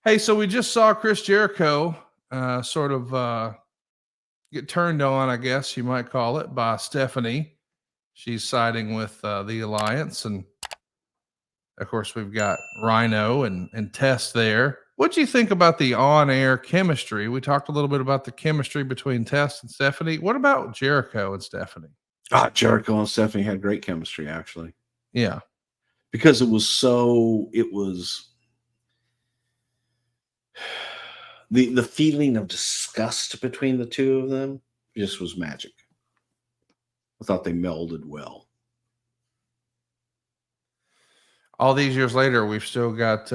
Hey, so we just saw Chris Jericho sort of get turned on, I guess you might call it, by Stephanie. She's siding with the Alliance. And of course, we've got Rhino and Tess there. What do you think about the on air chemistry? We talked a little bit about the chemistry between Tess and Stephanie. What about Jericho and Stephanie? Jericho and Stephanie had great chemistry, actually. Yeah. Because it was the feeling of disgust between the two of them just was magic. I thought they melded well. All these years later, we've still got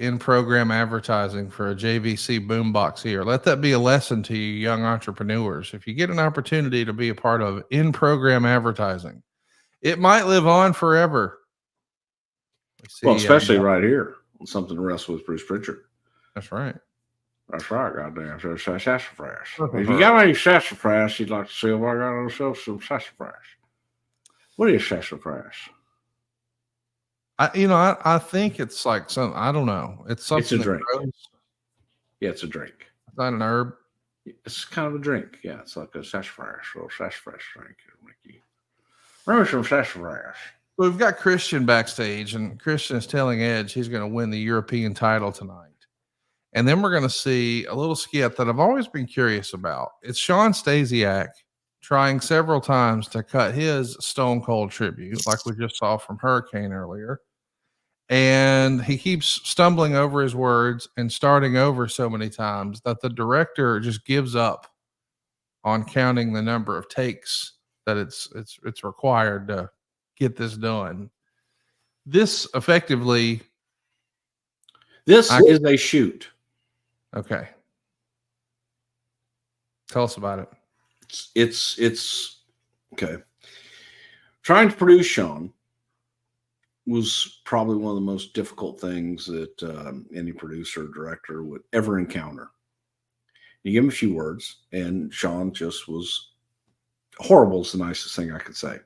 in-program advertising for a JVC boombox here. Let that be a lesson to you young entrepreneurs. If you get an opportunity to be a part of in-program advertising, it might live on forever. Well, especially right here on Something to Wrestle with Bruce Prichard. That's right. That's right, goddamn. So sassafras. If you got any sassafras you'd like to see, I got on shelf some sassafras. What is sassafras? I think it's like some, I don't know. It's something. It's a drink. Yeah, it's a drink. It's not an herb. It's kind of a drink. Yeah, it's like a sassafras, little sassafras drink. Remember some sassafras. So we've got Christian backstage, and Christian is telling Edge he's going to win the European title tonight. And then we're going to see a little skit that I've always been curious about. It's Sean Stasiak trying several times to cut his Stone Cold tribute, like we just saw from Hurricane earlier. And he keeps stumbling over his words and starting over so many times that the director just gives up on counting the number of takes that it's required to get this done. This effectively, is a shoot. Okay. Tell us about it. It's okay. Trying to produce Sean was probably one of the most difficult things that any producer or director would ever encounter. You give him a few words, and Sean just was horrible is the nicest thing I could say.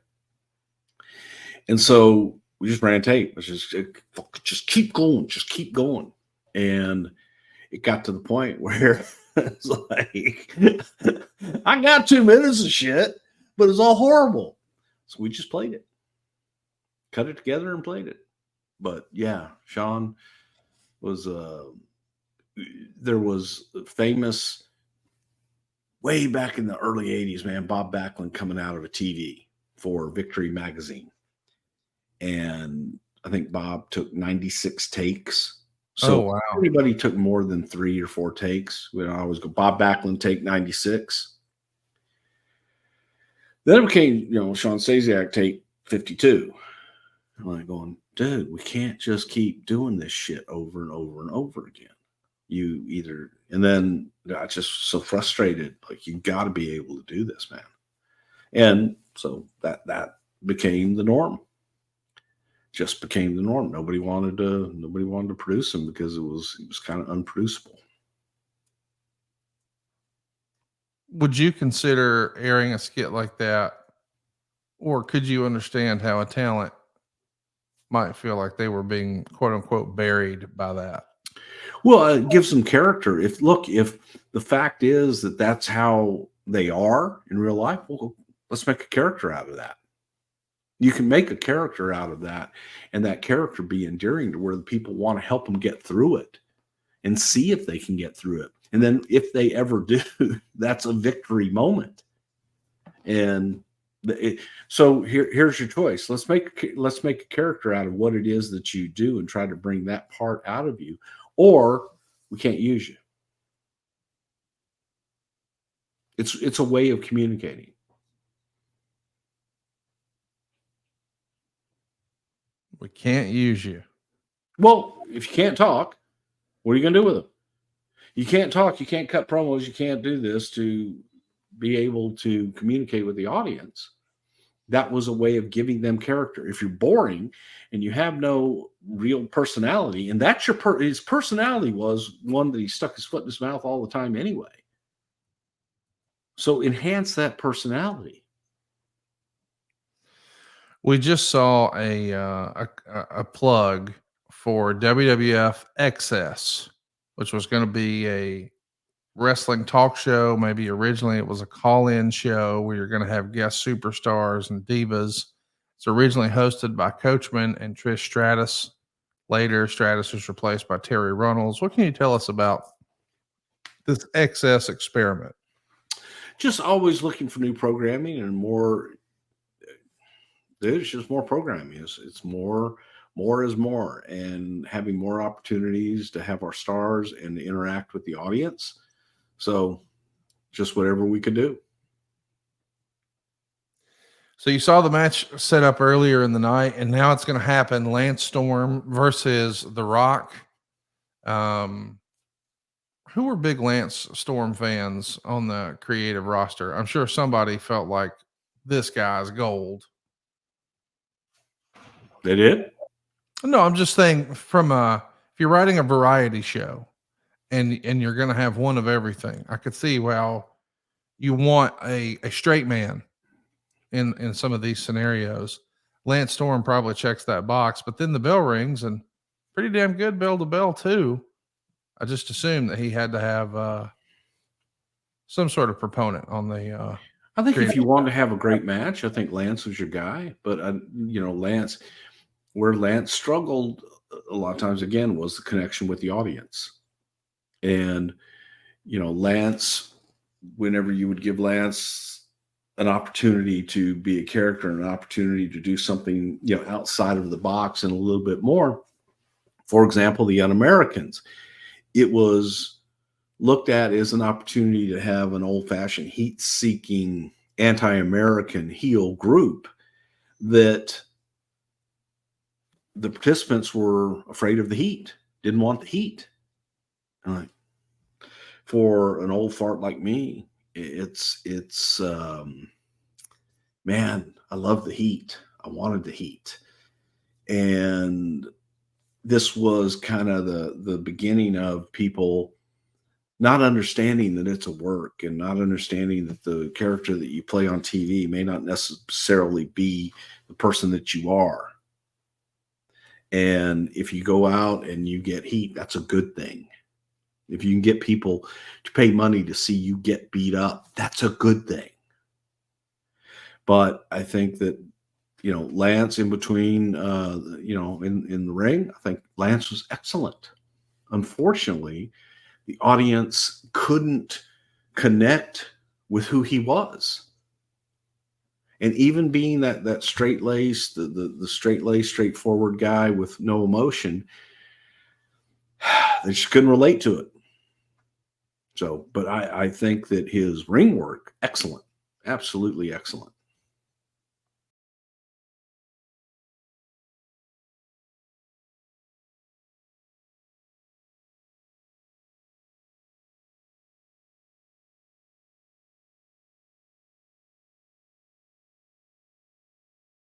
And so we just ran tape. It was just keep going. And it got to the point where it's like, I got 2 minutes of shit, but it's all horrible. So we just played it, cut it together and played it. But yeah, Sean was, there was famous way back in the early 80s, man, Bob Backlund coming out of a TV for Victory magazine. And I think Bob took 96 takes. So wow. Everybody took more than 3 or 4 takes. We always go Bob Backlund take 96. Then it became, Sean Stasiak take 52. I'm like going, dude, we can't just keep doing this shit over and over and over again. And then I just so frustrated. Like, you got to be able to do this, man. And so that became the norm. Just became the norm. Nobody wanted to produce them because it was kind of unproducible. Would you consider airing a skit like that, or could you understand how a talent might feel like they were being quote unquote buried by that? Well, it gives them character. If the fact is that that's how they are in real life, well, let's make a character out of that. You can make a character out of that, and that character be endearing to where the people want to help them get through it and see if they can get through it. And then if they ever do, that's a victory moment. And so here's your choice. Let's make a character out of what it is that you do and try to bring that part out of you, or we can't use you. It's a way of communicating. We can't use you. Well, if you can't talk, what are you going to do with them? You can't talk. You can't cut promos. You can't do this to be able to communicate with the audience. That was a way of giving them character. If you're boring and you have no real personality, and that's his personality was one that he stuck his foot in his mouth all the time anyway. So enhance that personality. We just saw a plug for WWF Excess which was going to be a wrestling talk show. Maybe originally it was a call-in show where you're going to have guest superstars and divas. It's originally hosted by Coachman and Trish Stratus. Later, Stratus was replaced by Terry Runnels. What can you tell us about this XS experiment? Just always looking for new programming and more. There's just more programming. It's more is more, and having more opportunities to have our stars and to interact with the audience. So just whatever we could do. So you saw the match set up earlier in the night, and now it's going to happen. Lance Storm versus The Rock. Who were big Lance Storm fans on the creative roster? I'm sure somebody felt like this guy's gold. They did? No, I'm just saying if you're writing a variety show and you're going to have one of everything, I could see, well, you want a straight man in some of these scenarios. Lance Storm probably checks that box, but then the bell rings, and pretty damn good bell to bell too. I just assumed that he had to have some sort of proponent on the. I think if you want to have a great match, I think Lance was your guy. But Lance, where Lance struggled a lot of times again was the connection with the audience, and Lance, whenever you would give Lance an opportunity to be a character, an opportunity to do something, outside of the box and a little bit more. For example, the Un-Americans, it was looked at as an opportunity to have an old-fashioned heat-seeking anti-American heel group that the participants were afraid of the heat, didn't want the heat. And for an old fart like me, it's man, I love the heat. I wanted the heat. And this was kind of the beginning of people not understanding that it's a work, and not understanding that the character that you play on TV may not necessarily be the person that you are. And if you go out and you get heat, that's a good thing. If you can get people to pay money to see you get beat up, that's a good thing. But I think that, Lance in between, in the ring, I think Lance was excellent. Unfortunately, the audience couldn't connect with who he was. And even being that straight-laced, the straight-laced, straightforward guy with no emotion, they just couldn't relate to it. So, but I think that his ring work, excellent, absolutely excellent.